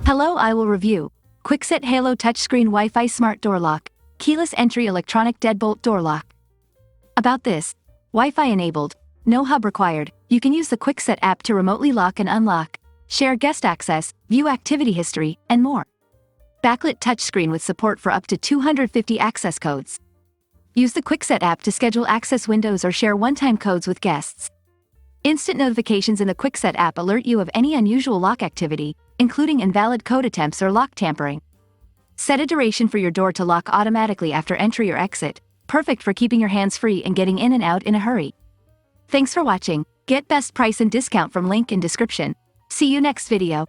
Hello, I will review Kwikset HALO touchscreen Wi-Fi smart door lock, keyless entry electronic deadbolt door lock. About this: Wi-Fi enabled, no hub required. You can use the Kwikset app to remotely lock and unlock, share guest access, view activity history, and more. Backlit touchscreen with support for up to 250 access codes. Use the Kwikset app to schedule access windows or share one-time codes with guests. Instant notifications in the Kwikset app alert you of any unusual lock activity, including invalid code attempts or lock tampering. Set a duration for your door to lock automatically after entry or exit, perfect for keeping your hands free and getting in and out in a hurry. Thanks for watching. Get best price and discount from link in description. See you next video.